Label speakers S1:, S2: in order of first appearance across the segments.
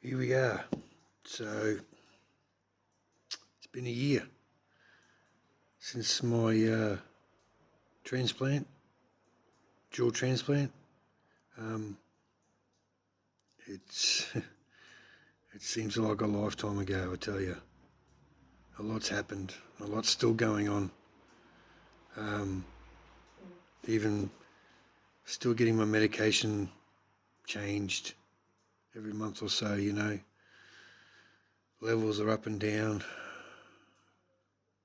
S1: Here we are. So it's been a year since my transplant, jaw transplant. Um, it's it seems like a lifetime ago. I tell you, a lot's happened. A lot's still going on. Um, Even still getting my medication changed every month or so. Levels are up and down,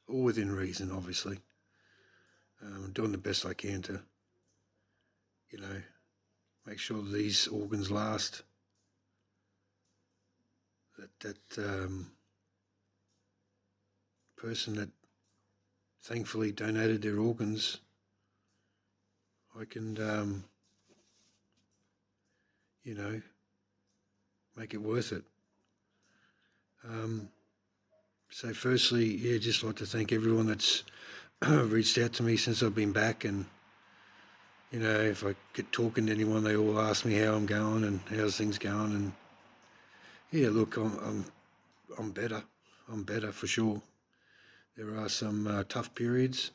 S1: all within reason, obviously. Doing the best I can to, you know, make sure that these organs last. That person that thankfully donated their organs, I can, make it worth it. So firstly, just like to thank everyone that's reached out to me since I've been back, and if I get talking to anyone, they all ask me how I'm going and how's things going, and look, I'm better. I'm better for sure. There are some tough periods.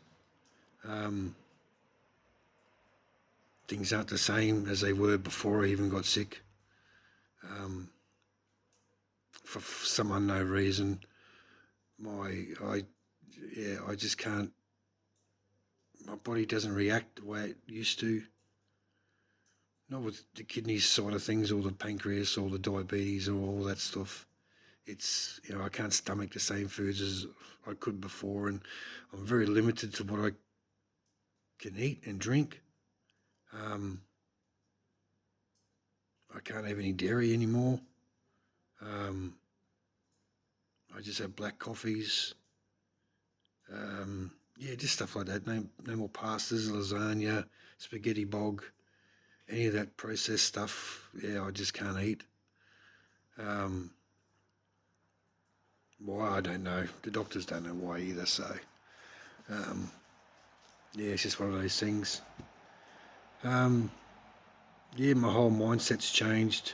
S1: Things aren't the same as they were before I even got sick. For some unknown reason, I just can't. My body doesn't react the way it used to. Not with the kidneys side of things, or the pancreas, or the diabetes, or all that stuff. It's I can't stomach the same foods as I could before, and I'm very limited to what I can eat and drink. I can't have any dairy anymore. I just have black coffees. Just stuff like that. No more pastas, lasagna, spaghetti bog, any of that processed stuff. I just can't eat. Why, I don't know. The doctors don't know why either. So, it's just one of those things. My whole mindset's changed.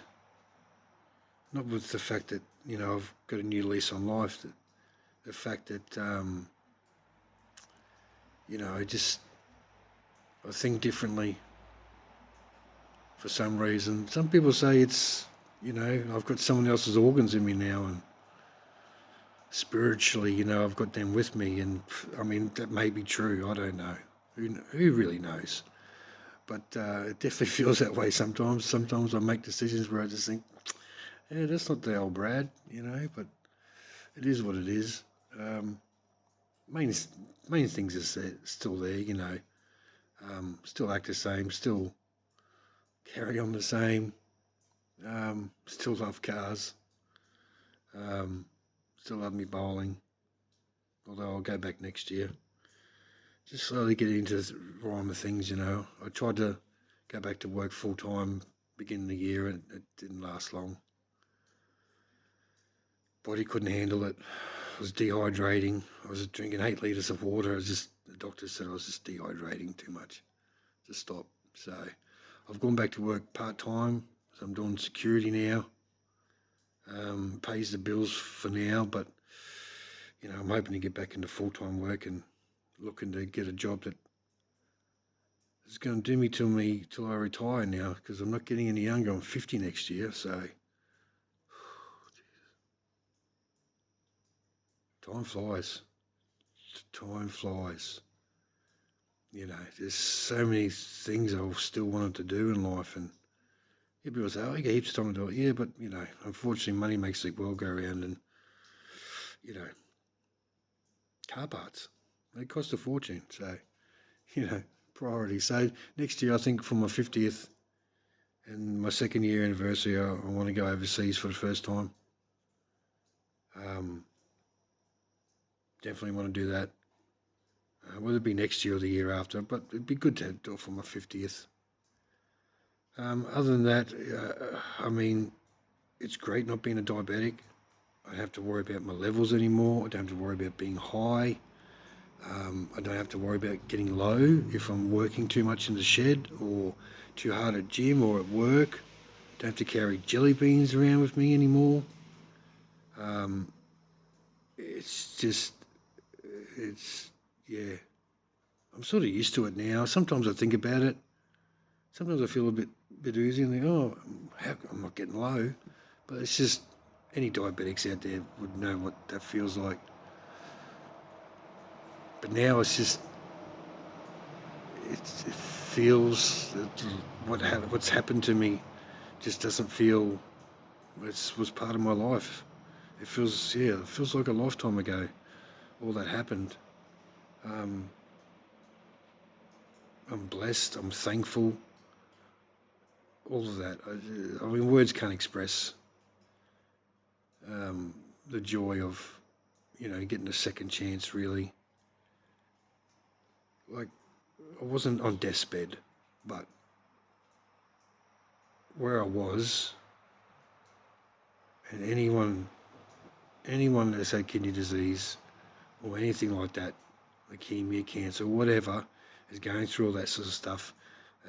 S1: Not with the fact that I've got a new lease on life. The fact that I think differently for some reason. Some people say it's, I've got someone else's organs in me now, and spiritually, I've got them with me, and I mean, that may be true. I don't know. Who really knows? But it definitely feels that way sometimes. Sometimes I make decisions where I just think, yeah, that's not the old Brad, but it is what it is. Main things are still there, still act the same, still carry on the same, still love cars, still love me bowling, although I'll go back next year. Just slowly get into the rhyme of things, I tried to go back to work full time beginning of the year, and it didn't last long. Body couldn't handle it. I was dehydrating. I was drinking 8 litres of water. The doctor said I was just dehydrating too much to stop. So I've gone back to work part-time. So I'm doing security now. Pays the bills for now, but I'm hoping to get back into full-time work and looking to get a job that is going to do me till I retire now, because I'm not getting any younger. I'm 50 next year, so time flies. Time flies. There's so many things I still wanted to do in life, and people say, "Oh, you got heaps of time to do it." Yeah, but unfortunately, money makes the world go round, and car parts, they cost a fortune. So, priority. So next year, I think for my 50th and my second year anniversary, I want to go overseas for the first time. Definitely want to do that. Whether it be next year or the year after, but it'd be good to do it for my 50th. Other than that, it's great not being a diabetic. I don't have to worry about my levels anymore. I don't have to worry about being high. I don't have to worry about getting low if I'm working too much in the shed or too hard at gym or at work. Don't have to carry jelly beans around with me anymore. Um, it's just, it's, yeah. I'm sort of used to it now. Sometimes I think about it. Sometimes I feel a bit oozy and think, oh, I'm not getting low. But it's just, any diabetics out there would know what that feels like. But now it's just, it feels that what's happened to me just doesn't feel was part of my life. It feels like a lifetime ago. All that happened. Um, I'm blessed. I'm thankful. All of that. I mean, words can't express um, the joy of, getting a second chance. Really, like I wasn't on death's bed, but where I was, and anyone that's had kidney disease or anything like that, leukemia, cancer, whatever, is going through all that sort of stuff,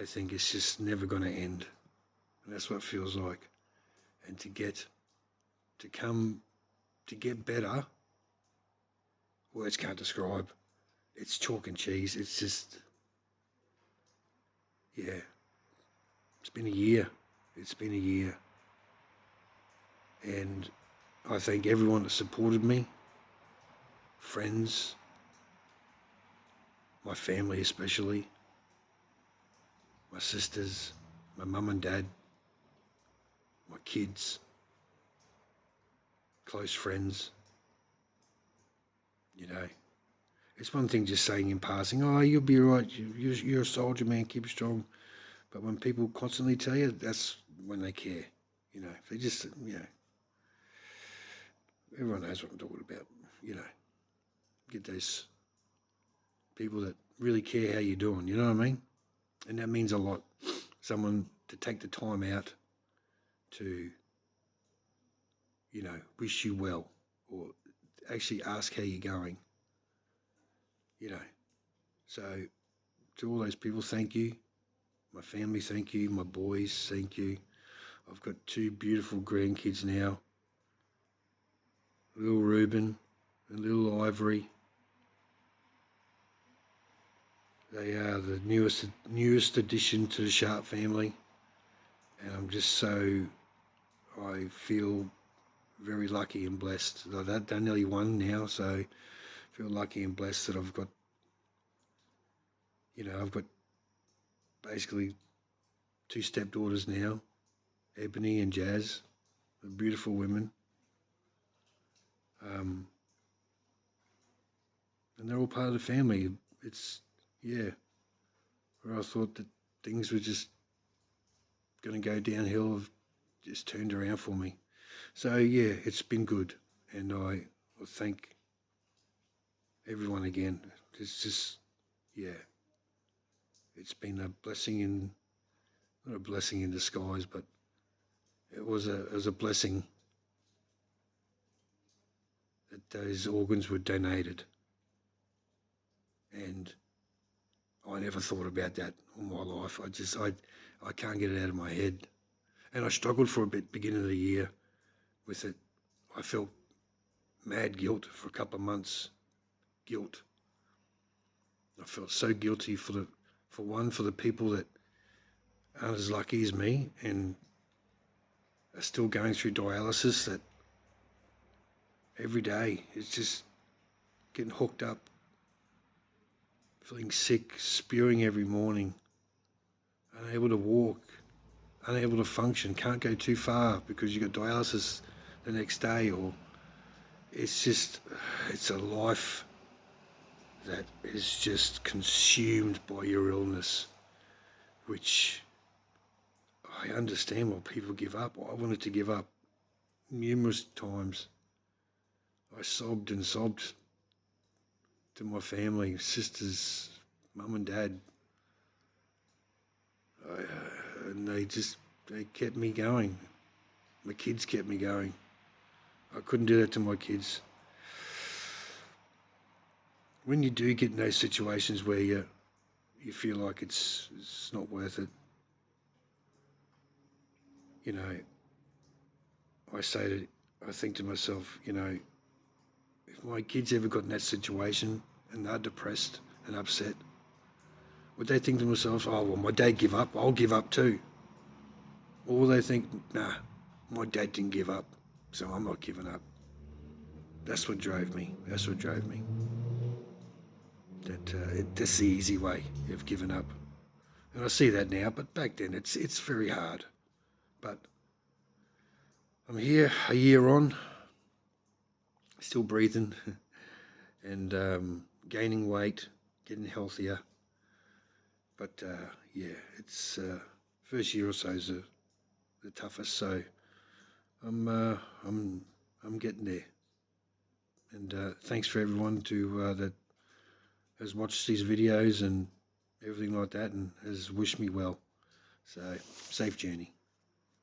S1: I think it's just never going to end. And that's what it feels like. And to get better, words can't describe. It's chalk and cheese. It's just, yeah, it's been a year. It's been a year. And I thank everyone that supported me, friends, my family especially, my sisters, my mum and dad, my kids, close friends. It's one thing just saying in passing, oh, you'll be all right, you're a soldier, man, keep strong. But when people constantly tell you, that's when they care. If they just, everyone knows what I'm talking about. Get those people that really care how you're doing, you know what I mean? And that means a lot. Someone to take the time out to, wish you well or actually ask how you're going, So to all those people, thank you. My family, thank you. My boys, thank you. I've got two beautiful grandkids now, little Reuben and little Ivory. They are the newest addition to the Sharp family, and I feel very lucky and blessed. I've done nearly one now, so I feel lucky and blessed that I've got basically two stepdaughters now, Ebony and Jazz, they're beautiful women. Um, and they're all part of the family. It's, yeah, where I thought that things were just going to go downhill, have just turned around for me. So, yeah, it's been good. And I thank everyone again. It's just, yeah, it's been a blessing not a blessing in disguise, but it was a blessing that those organs were donated. And I never thought about that all my life. I can't get it out of my head. And I struggled for a bit beginning of the year with it. I felt mad guilt for a couple of months. Guilt. I felt so guilty for the people that aren't as lucky as me and are still going through dialysis, that every day it's just getting hooked up, feeling sick, spewing every morning, unable to walk, unable to function, can't go too far because you got dialysis the next day, or it's a life that is just consumed by your illness, which I understand why people give up. I wanted to give up numerous times. I sobbed and sobbed to my family, sisters, mum and dad, and they kept me going. My kids kept me going. I couldn't do that to my kids. When you do get in those situations where you feel like it's not worth it, you know, I think to myself, if my kids ever got in that situation and they're depressed and upset, would they think to themselves, oh, well, my dad give up, I'll give up too? Or will they think, nah, my dad didn't give up, so I'm not giving up? That's what drove me. That's what drove me. That's the easy way of giving up. And I see that now, but back then it's very hard. But I'm here a year on, still breathing and gaining weight, getting healthier. But yeah, it's first year or so is the toughest. So I'm uh, I'm I'm getting there. And thanks for everyone that has watched these videos and everything like that, and has wished me well. So safe journey.